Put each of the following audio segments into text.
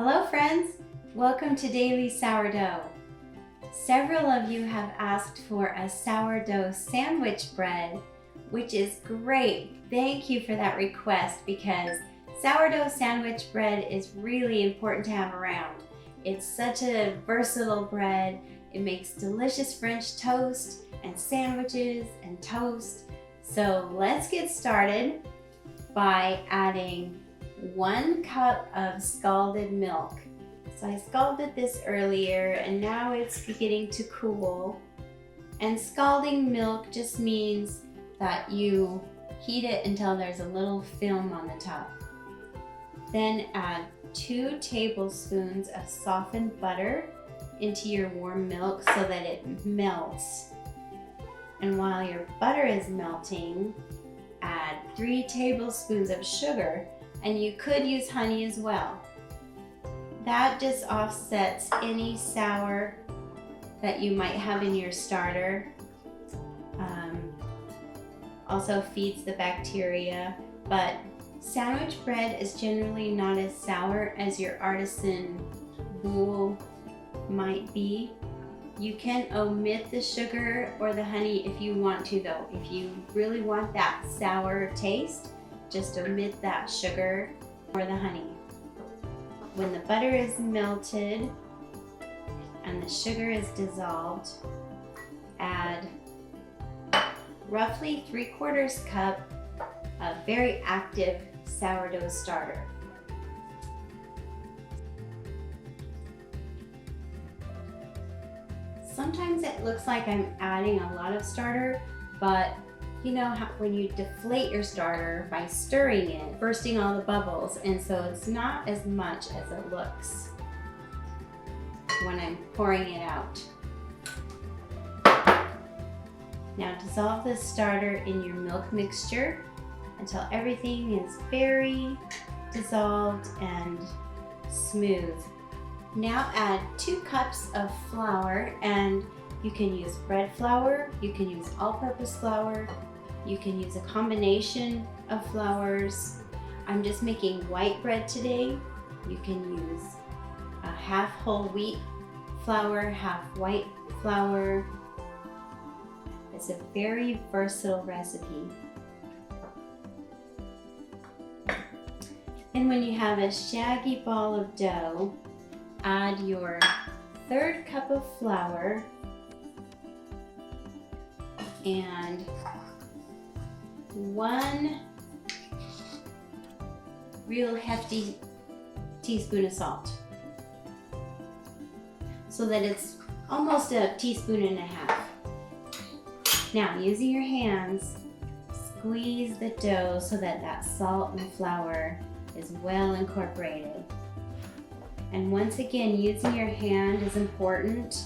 Hello friends, welcome to Daily Sourdough. Several of you have asked for a sourdough sandwich bread, which is great. Thank you for that request because sourdough sandwich bread is really important to have around. It's such a versatile bread. It makes delicious French toast and sandwiches and toast. So let's get started by adding 1 cup of scalded milk. So I scalded this earlier and now it's beginning to cool. And scalding milk just means that you heat it until there's a little film on the top. Then add 2 tablespoons of softened butter into your warm milk so that it melts. And while your butter is melting, add 3 tablespoons of sugar, and you could use honey as well. That just offsets any sour that you might have in your starter. Also feeds the bacteria, but sandwich bread is generally not as sour as your artisan boule might be. You can omit the sugar or the honey if you want to though. If you really want that sour taste, just omit that sugar or the honey. When the butter is melted and the sugar is dissolved, add roughly 3/4 cup of very active sourdough starter. Sometimes it looks like I'm adding a lot of starter, but you know how when you deflate your starter by stirring it, bursting all the bubbles, and so it's not as much as it looks when I'm pouring it out. Now dissolve the starter in your milk mixture until everything is very dissolved and smooth. Now add 2 cups of flour, and you can use bread flour, you can use all-purpose flour, you can use a combination of flours. I'm just making white bread today. You can use a half whole wheat flour, half white flour. It's a very versatile recipe. And when you have a shaggy ball of dough, add your 1/3 cup of flour and 1 real hefty teaspoon of salt, so that it's almost a teaspoon and a half. Now, using your hands, squeeze the dough so that that salt and flour is well incorporated. And once again, using your hand is important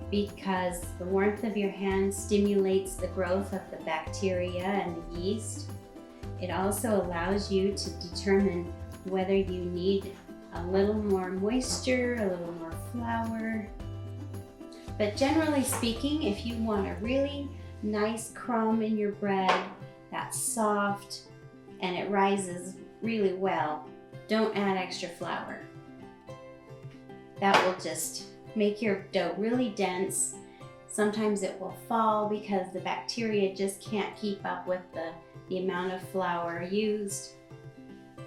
because the warmth of your hand stimulates the growth of the bacteria and the yeast. It also allows you to determine whether you need a little more moisture, a little more flour. But generally speaking, if you want a really nice crumb in your bread that's soft and it rises really well, don't add extra flour. That will just make your dough really dense. Sometimes it will fall because the bacteria just can't keep up with the amount of flour used.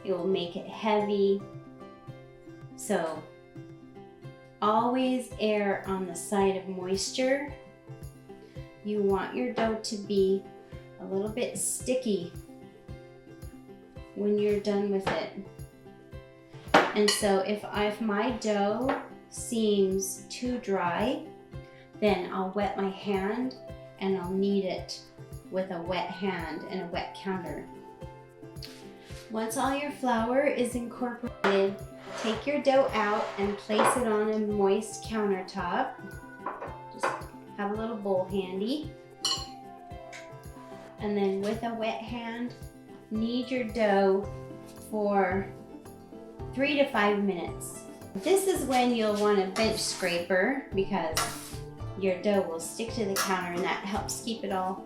It will make it heavy. So always err on the side of moisture. You want your dough to be a little bit sticky when you're done with it. And so if my dough seems too dry, then I'll wet my hand and I'll knead it with a wet hand and a wet counter. Once all your flour is incorporated, take your dough out and place it on a moist countertop. Just have a little bowl handy. And then with a wet hand, knead your dough for 3 to 5 minutes. This is when you'll want a bench scraper because your dough will stick to the counter and that helps keep it all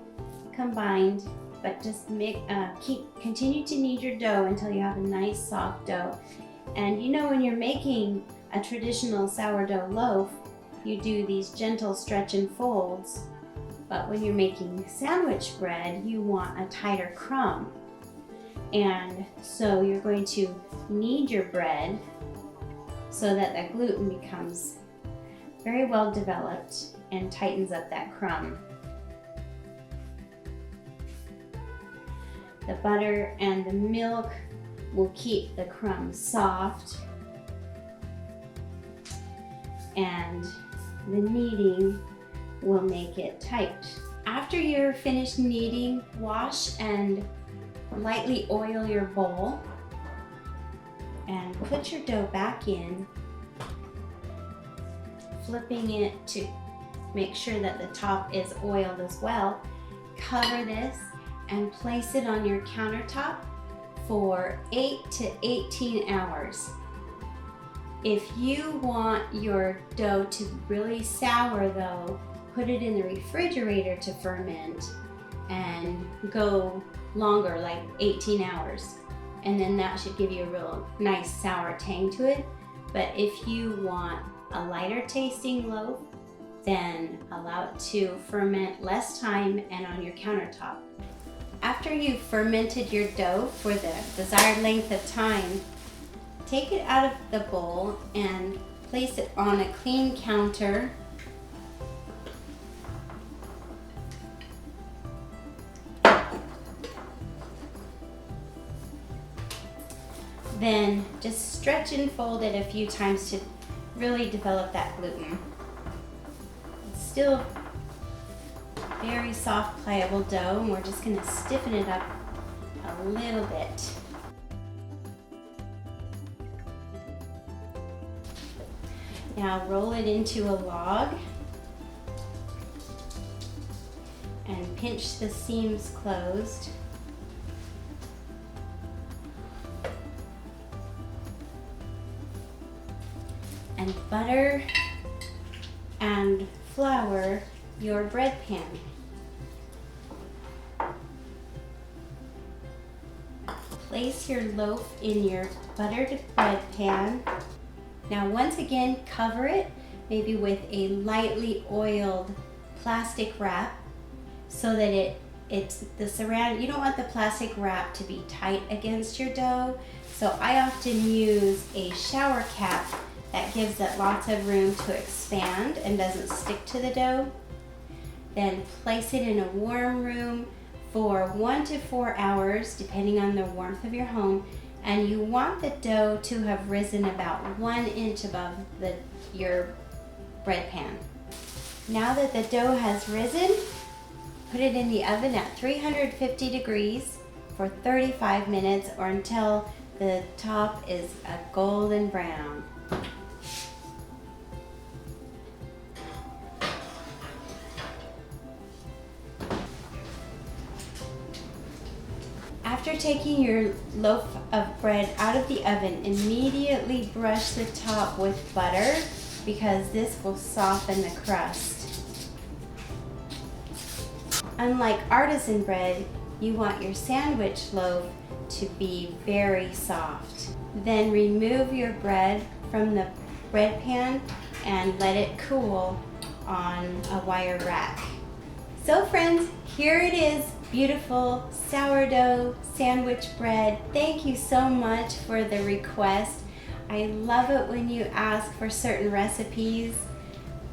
combined. But just continue to knead your dough until you have a nice soft dough. And you know, when you're making a traditional sourdough loaf, you do these gentle stretch and folds. But when you're making sandwich bread, you want a tighter crumb. And so you're going to knead your bread so that the gluten becomes very well developed and tightens up that crumb. The butter and the milk will keep the crumb soft, and the kneading will make it tight. After you're finished kneading, wash and lightly oil your bowl and put your dough back in, flipping it to make sure that the top is oiled as well. Cover this and place it on your countertop for 8 to 18 hours. If you want your dough to really sour though, put it in the refrigerator to ferment and go longer, like 18 hours. And then that should give you a real nice sour tang to it. But if you want a lighter tasting loaf, then allow it to ferment less time and on your countertop. After you've fermented your dough for the desired length of time, take it out of the bowl and place it on a clean counter. Then just stretch and fold it a few times to really develop that gluten. It's still very soft, pliable dough, and we're just going to stiffen it up a little bit. Now roll it into a log and pinch the seams closed. And butter and flour your bread pan. Place your loaf in your buttered bread pan. Now once again, cover it maybe with a lightly oiled plastic wrap so that it's the surround. You don't want the plastic wrap to be tight against your dough. So I often use a shower cap that gives it lots of room to expand and doesn't stick to the dough. Then place it in a warm room for 1 to 4 hours, depending on the warmth of your home. And you want the dough to have risen about 1 inch above your bread pan. Now that the dough has risen, put it in the oven at 350 degrees for 35 minutes or until the top is a golden brown. After taking your loaf of bread out of the oven, immediately brush the top with butter because this will soften the crust. Unlike artisan bread, you want your sandwich loaf to be very soft. Then remove your bread from the bread pan and let it cool on a wire rack. So friends, here it is, beautiful sourdough sandwich bread. Thank you so much for the request. I love it when you ask for certain recipes.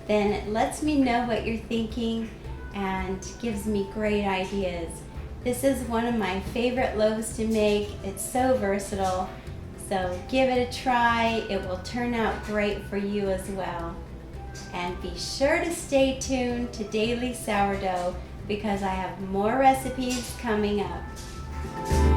Then it lets me know what you're thinking and gives me great ideas. This is one of my favorite loaves to make. It's so versatile. So give it a try. It will turn out great for you as well. And be sure to stay tuned to Daily Sourdough because I have more recipes coming up.